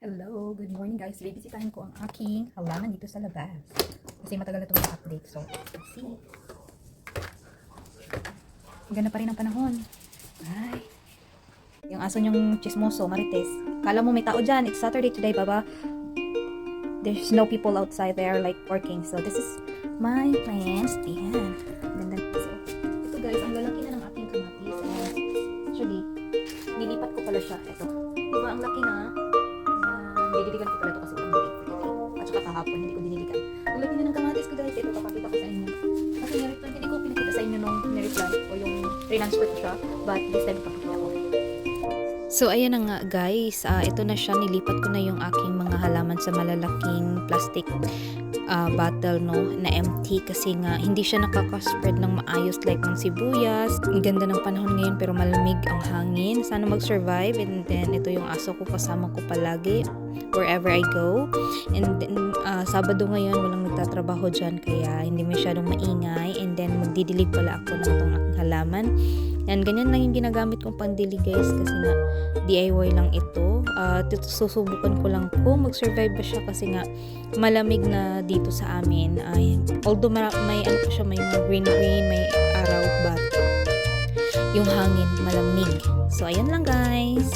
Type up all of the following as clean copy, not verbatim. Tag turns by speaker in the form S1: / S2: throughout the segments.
S1: Hello, good morning guys. Bibisitahin ko ang aking halaman dito sa labas. Kasi matagal na ito update. So, let's see. Ganda pa rin ang panahon. Ay. Yung aso niyong chismoso, Marites. Kala mo may tao dyan. It's Saturday today, baba. There's no people outside. They are like working. So, this is my plants. Ayan. Ganda. So, ito guys, ang lalaki na ng aking kamatis. And actually, nilipat ko pala siya. Ito. Diba, ang laki na. Didiligan ko pala ito kasi walang dilig for today. At saka kahapon, hindi ko diniligan. Ang laki na ng kamatis ko guys. Ito, papakita ko sa inyo. Kasi hindi ko pinakita sa inyo nung nireply o yung transfer ko siya. But this time, papakita ko. So, ayan na nga guys. Ito na siya. Nilipat ko na yung aking mga halaman sa malalaking plastic bottle, no, na empty kasi nga hindi siya nakaka-spread ng maayos like ng sibuyas. Ang ganda ng panahon ngayon pero malamig ang hangin. Sana mag-survive. And then ito yung aso ko, kasama ko palagi wherever I go. And then Sabado ngayon walang nagtatrabaho dyan kaya hindi masyadong maingay. And then magdidilig pala ako ng itong aking halaman. Yan, ganyan lang yung ginagamit kong pandilig guys kasi nga DIY lang ito. Susubukan ko lang kung mag-survive ba siya kasi nga malamig na dito sa amin. Although may ano pa siya, may green, may araw, but yung hangin malamig. So ayan lang guys.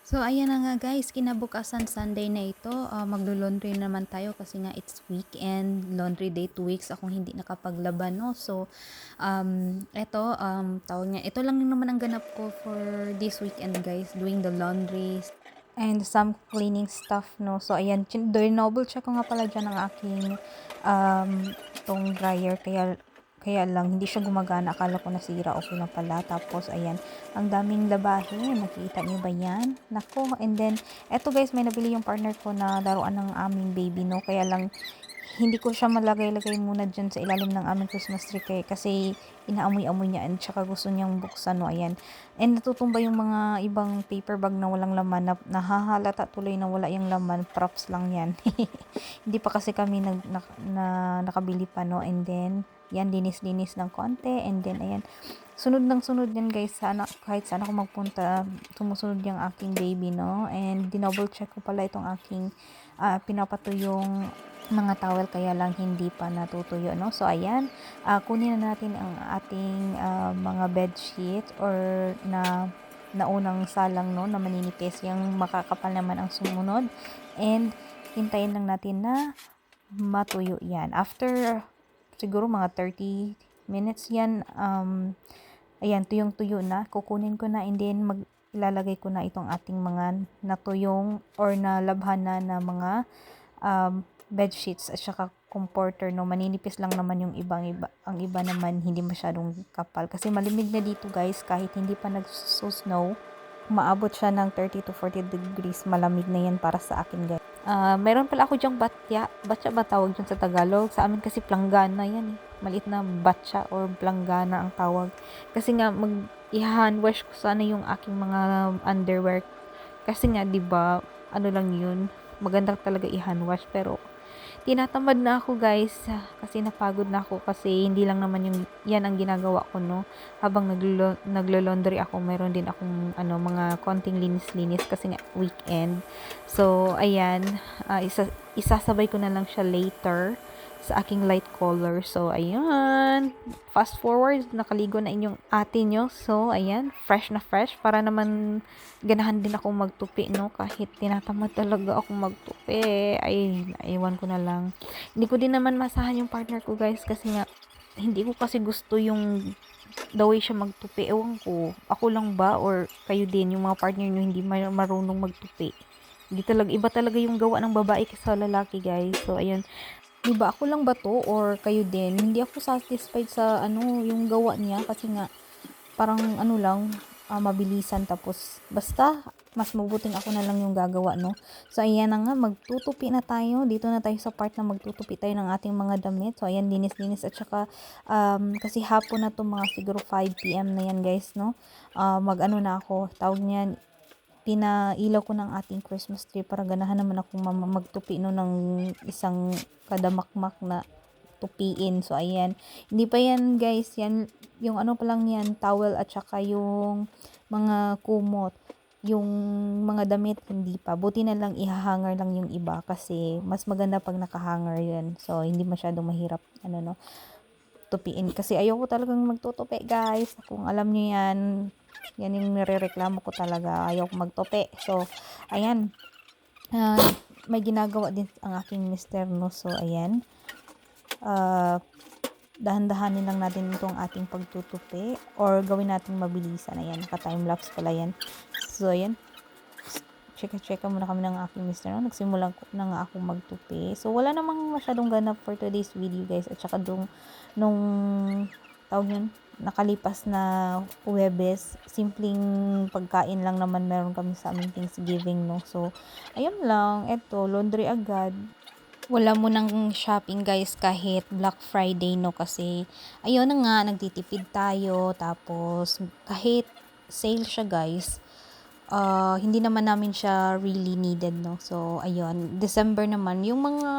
S1: So, ayan na nga guys, kinabukasan Sunday na ito, maglo-laundry naman tayo kasi nga it's weekend, laundry day, 2 weeks akong hindi nakapaglaban, no? So, tawag niya, ito lang naman ang ganap ko for this weekend guys, doing the laundry and some cleaning stuff, no? So, ayan, double check ko nga pala dyan ang aking tong dryer, kaya lang, hindi siya gumagana. Akala ko nasira. Okay lang pala. Tapos, ayan. Ang daming labahin. Nakikita niyo ba yan? Nako. And then, eto guys, may nabili yung partner ko na laruan ng aming baby, no? Kaya lang, hindi ko siya malagay-lagay muna dyan sa ilalim ng aming Christmas tree kasi inaamoy-amoy niya and tsaka gusto niyang buksan, no? Ayan. And natutumba yung mga ibang paper bag na walang laman. Nahahalata tuloy na wala yung laman. Props lang yan. Hindi pa kasi kami nakabili pa, no? And then, yan, linis-linis ng konti. And then, ayan, sunod ng sunod yan guys. Kahit saan ako magpunta, sumusunod yung aking baby, no? And dinouble check ko pala itong aking pinapatuyong mga towel, kaya lang hindi pa natutuyo, no? So, ayan, kunin na natin ang ating mga bed sheet or naunang salang, no, na maninipis. Yung makakapal naman ang sumunod. And, hintayin lang natin na matuyo yan. After siguro mga 30 minutes yan, ayan, tuyong-tuyo na, kukunin ko na and then ilalagay ko na itong ating mga natuyong or nalabhan na mga bed sheets at saka comforter, no, maninipis lang naman yung ang iba naman hindi masyadong kapal kasi malimig na dito guys, kahit hindi pa nagsusnow, maabot siya ng 30 to 40 degrees, malamig na yan para sa akin guys. Meron pala ako dyang batya ba tawag dyan sa Tagalog? Sa amin kasi planggana yan eh. Maliit na batya or planggana ang tawag. Kasi nga i-hand wash ko sana yung aking mga underwear. Kasi nga 'di ba, ano lang yun, maganda talaga i-hand wash pero tinatamad na ako guys kasi napagod na ako kasi hindi lang naman yung yan ang ginagawa ko, no, habang naglo-laundry ako. Meron din akong mga konting linis-linis kasi nga weekend. So ayan, isasabay ko na lang siya later sa aking light color. So ayan, fast forward, nakaligo na inyong ate nyo. So ayan, fresh na fresh para naman ganahan din ako magtupi, no, kahit tinatamad talaga ako magtupi. Ay, naiwan ko na lang. Hindi ko din naman masahan yung partner ko guys kasi nga hindi ko kasi gusto yung the way siya magtupi. Ewan ko, ako lang ba or kayo din, yung mga partner nyo hindi marunong magtupi? Hindi talaga, iba talaga yung gawa ng babae kaysa lalaki guys. So ayun, diba ako lang ba to or kayo din? Hindi ako satisfied sa yung gawa niya kasi nga parang lang, mabilisan, tapos basta mas mabuting ako na lang yung gagawa, no? So ayan na nga, magtutupi na tayo. Dito na tayo sa part na magtutupi tayo ng ating mga damit. So ayan, linis-linis at saka kasi hapon na to, mga siguro 5 PM na yan guys, no? Na ako, tawag niyan, pinailaw ko ng ating Christmas tree para ganahan naman akong magtupi, no, ng isang kadamakmak na tupiin. So ayan, hindi pa yan guys, yan yung pa lang yan, towel at saka yung mga kumot. yung mga damit hindi pa. Buti na lang ihahanger lang yung iba kasi mas maganda pag nakahanger yun. So, hindi masyadong mahirap, tupiin. Kasi ayoko talagang magtutupi, guys. Kung alam niyo yan, yan yung nirereklamo ko talaga. Ayoko magtupi. So, ayan. Ah, may ginagawa din ang aking mister, no? So, ayan. Dahan-dahanin lang natin itong ating pagtutupi or gawin natin mabilisan. Ayan, naka-time-lapse pala yan. So, ayan. Cheka-cheka muna kami ng aking mister. No? Nagsimulan ko na nga akong magtupi. So, wala namang masyadong ganap for today's video, guys. At saka nung tawag yun, nakalipas na Huwebes, simpleng pagkain lang naman meron kami sa aming Thanksgiving, no? So, ayun lang. Eto, laundry agad. Wala mo nang shopping, guys, kahit Black Friday, no? Kasi, ayun na nga, nagtitipid tayo. Tapos, kahit sale siya, guys, hindi naman namin siya really needed, no? So, ayun. December naman, yung mga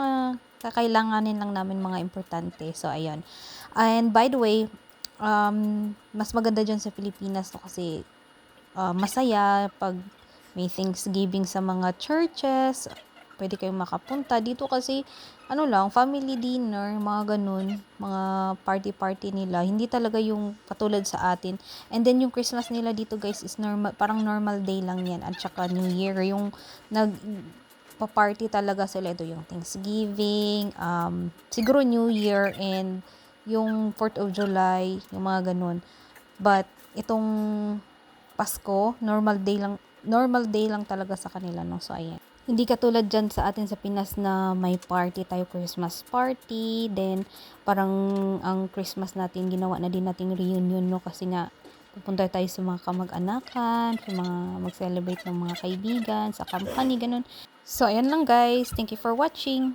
S1: kakailanganin lang namin mga importante. So, ayun. And by the way, mas maganda dyan sa Pilipinas, no? Kasi, masaya pag may Thanksgiving sa mga churches, pwede kayong makapunta. Dito kasi, family dinner, mga ganun, mga party-party nila. Hindi talaga yung katulad sa atin. And then, yung Christmas nila dito, guys, is normal, parang normal day lang yan. At saka New Year, yung pa-party talaga sila. Ito yung Thanksgiving, siguro New Year, and yung 4th of July, yung mga ganun. But, itong Pasko, normal day lang talaga sa kanila, no? So, ayan. Hindi katulad dyan sa atin sa Pinas na may party tayo, Christmas party, then parang ang Christmas natin, ginawa na din nating reunion, no? Kasi nga, pupunta tayo sa mga kamag-anakan, sa mga mag-celebrate ng mga kaibigan, sa company, ganun. So, ayan lang, guys. Thank you for watching.